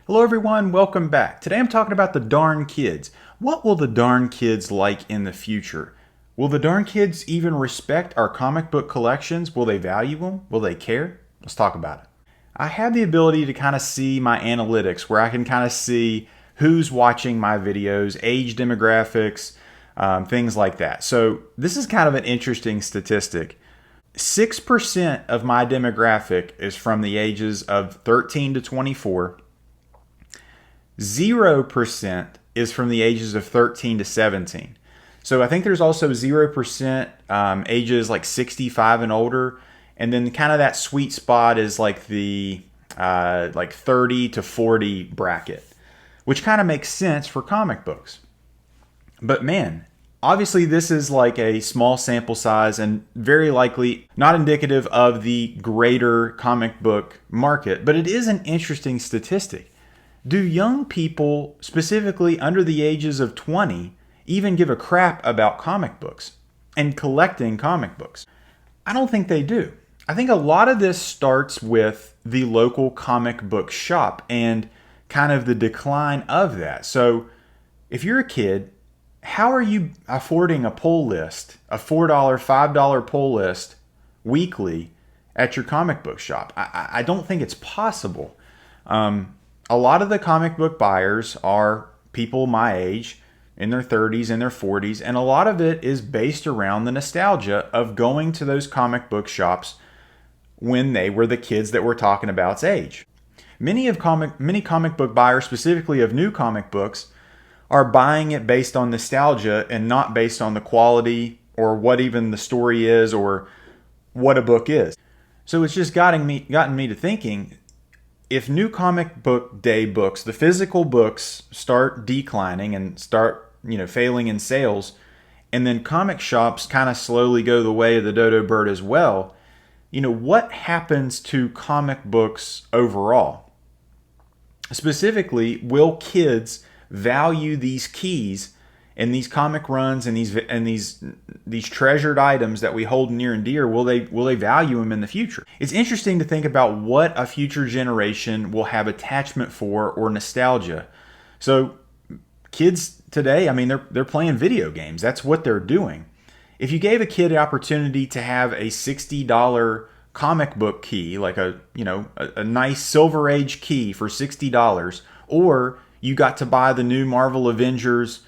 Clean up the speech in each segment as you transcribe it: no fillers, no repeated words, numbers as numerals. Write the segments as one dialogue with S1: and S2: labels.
S1: Hello everyone, welcome back. Today I'm talking about the darn kids. What will the darn kids like in the future? Will the darn kids even respect our comic book collections? Will they value them? Will they care? Let's talk about it. I have the ability to kind of see my analytics where I can kind of see who's watching my videos, age demographics, things like that. So this is kind of an interesting statistic. 6% of my demographic is from the ages of 13 to 24. 0% is from the ages of 13 to 17. So I think there's also 0% ages like 65 and older. And then kind of that sweet spot is like the like 30 to 40 bracket, which kind of makes sense for comic books. But man, obviously this is like a small sample size and very likely not indicative of the greater comic book market, but it is an interesting statistic. Do young people, specifically under the ages of 20, even give a crap about comic books and collecting comic books? I don't think they do. I think a lot of this starts with the local comic book shop and kind of the decline of that. So if you're a kid, how are you affording a pull list, a $4, $5 pull list weekly at your comic book shop? I don't think it's possible. A lot of the comic book buyers are people my age, in their 30s and their 40s, and a lot of it is based around the nostalgia of going to those comic book shops when they were the kids that we're talking about's age. Many comic book buyers, specifically of new comic books, are buying it based on nostalgia and not based on the quality or what even the story is or what a book is. So it's just gotten me to thinking, if new comic book day books, the physical books, start declining and start, failing in sales, and then comic shops kind of slowly go the way of the dodo bird as well, what happens to comic books overall? Specifically, will kids value these keys and these comic runs and these treasured items that we hold near and dear? Will they value them in the future? It's interesting to think about what a future generation will have attachment for or nostalgia. So kids today, they're playing video games. That's what they're doing. If you gave a kid an opportunity to have a $60 comic book key, like a nice Silver Age key for $60, or you got to buy the new Marvel Avengers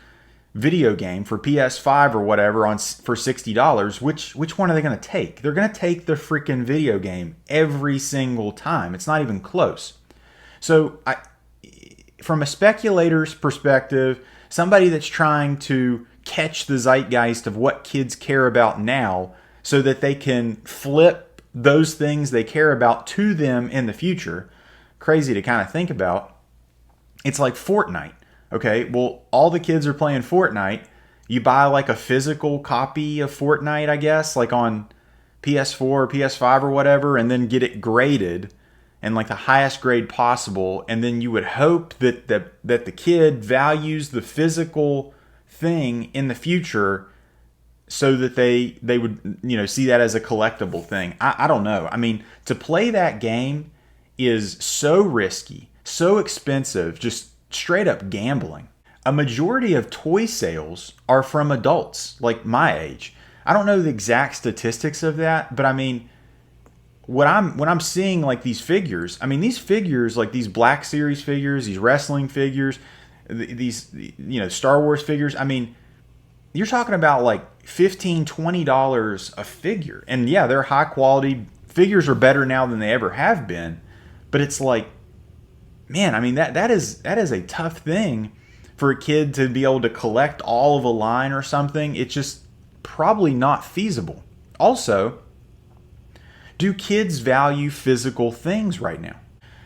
S1: video game for PS5 or whatever for $60, which one are they going to take? They're going to take the freaking video game every single time. It's not even close. So from a speculator's perspective, somebody that's trying to catch the zeitgeist of what kids care about now so that they can flip those things they care about to them in the future, crazy to kind of think about. It's like Fortnite. Okay, well, all the kids are playing Fortnite. You buy like a physical copy of Fortnite, I guess, like on PS4 or PS5 or whatever, and then get it graded and like the highest grade possible. And then you would hope that the kid values the physical thing in the future so that they would see that as a collectible thing. I don't know. To play that game is so risky, so expensive, just straight up gambling. A majority of toy sales are from adults like my age. I don't know the exact statistics of that, but when I'm seeing like these figures, like these Black Series figures, these wrestling figures, these Star Wars figures, you're talking about like $15, $20 a figure. And yeah, they're high quality. Figures are better now than they ever have been, but it's like, man, that is a tough thing for a kid to be able to collect all of a line or something. It's just probably not feasible. Also, do kids value physical things right now?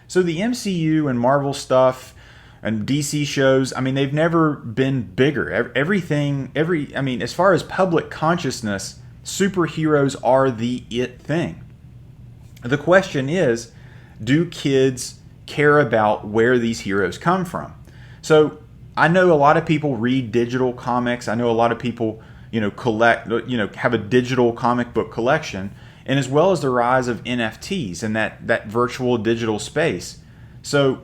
S1: So the MCU and Marvel stuff and DC shows, they've never been bigger. As far as public consciousness, superheroes are the it thing. The question is, do kids care about where these heroes come from? So I know a lot of people read digital comics. I know a lot of people, collect, have a digital comic book collection, and as well as the rise of NFTs and that virtual digital space. So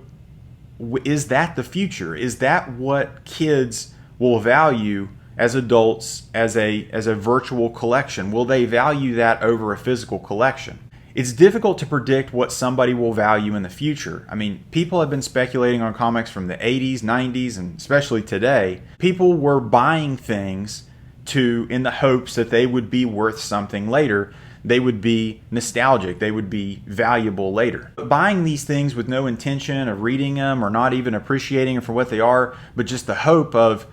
S1: is that the future? Is that what kids will value as adults as a virtual collection? Will they value that over a physical collection? It's difficult to predict what somebody will value in the future. I mean, people have been speculating on comics from the 80s, 90s, and especially today. People were buying things in the hopes that they would be worth something later. They would be nostalgic. They would be valuable later. But buying these things with no intention of reading them or not even appreciating them for what they are, but just the hope of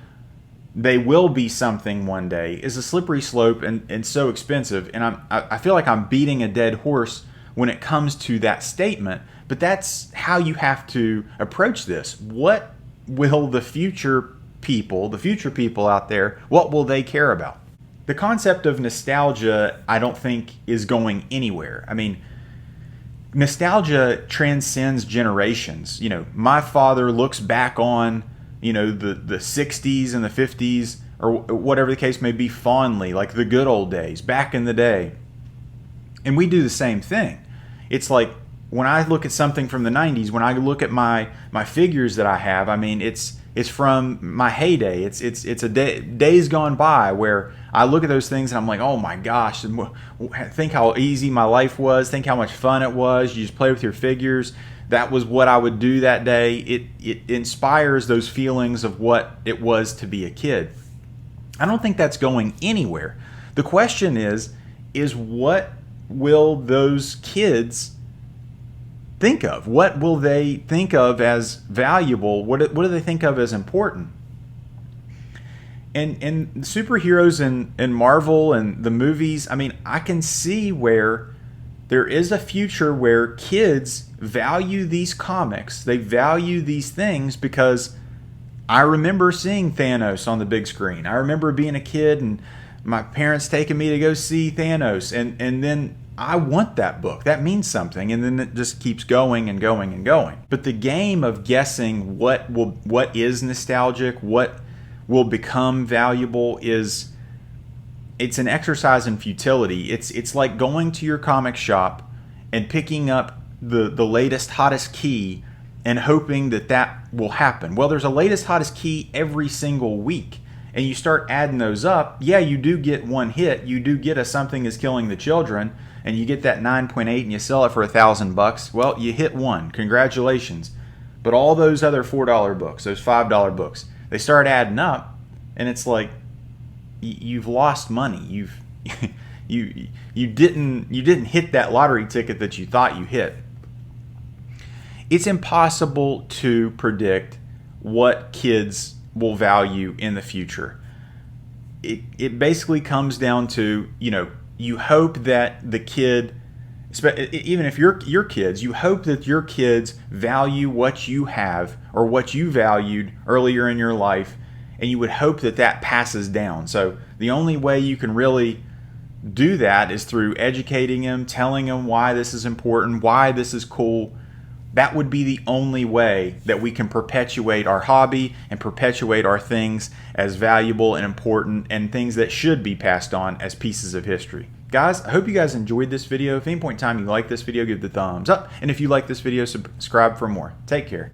S1: they will be something one day, is a slippery slope and so expensive. And I feel like I'm beating a dead horse when it comes to that statement, but that's how you have to approach this. What will the future people out there, what will they care about? The concept of nostalgia, I don't think, is going anywhere. I mean, nostalgia transcends generations. You know, my father looks back on, you know, the 60s and the 50s, or whatever the case may be, fondly, like the good old days, back in the day. And we do the same thing. It's like, when I look at something from the 90s, when I look at my figures that I have, I mean, it's from my heyday. It's a days gone by where I look at those things and I'm like, oh my gosh, think how easy my life was, think how much fun it was. You just play with your figures. That was what I would do that day. It inspires those feelings of what it was to be a kid. I don't think that's going anywhere. The question is what will those kids think of? What will they think of as valuable? What do they think of as important? And superheroes and Marvel and the movies, I mean, I can see where there is a future where kids value these comics. They value these things because I remember seeing Thanos on the big screen. I remember being a kid and my parents taking me to go see Thanos. And then I want that book. That means something. And then it just keeps going and going and going. But the game of guessing what is nostalgic, what will become valuable, it's an exercise in futility. It's like going to your comic shop and picking up the latest, hottest key and hoping that will happen. Well, there's a latest, hottest key every single week. And you start adding those up. Yeah, you do get one hit. You do get a Something is Killing the Children, and you get that 9.8 and you sell it for $1,000. Well, you hit one. Congratulations. But all those other $4 books, those $5 books, they start adding up, and it's like you've lost money. You didn't hit that lottery ticket that you thought you hit. It's impossible to predict what kids will value in the future. It basically comes down to, you hope that the kid, even if your kids, you hope that your kids value what you have or what you valued earlier in your life, and you would hope that passes down. So the only way you can really do that is through educating them, telling them why this is important, why this is cool. That would be the only way that we can perpetuate our hobby and perpetuate our things as valuable and important and things that should be passed on as pieces of history. Guys, I hope you guys enjoyed this video. If at any point in time you like this video, give it a thumbs up. And if you like this video, subscribe for more. Take care.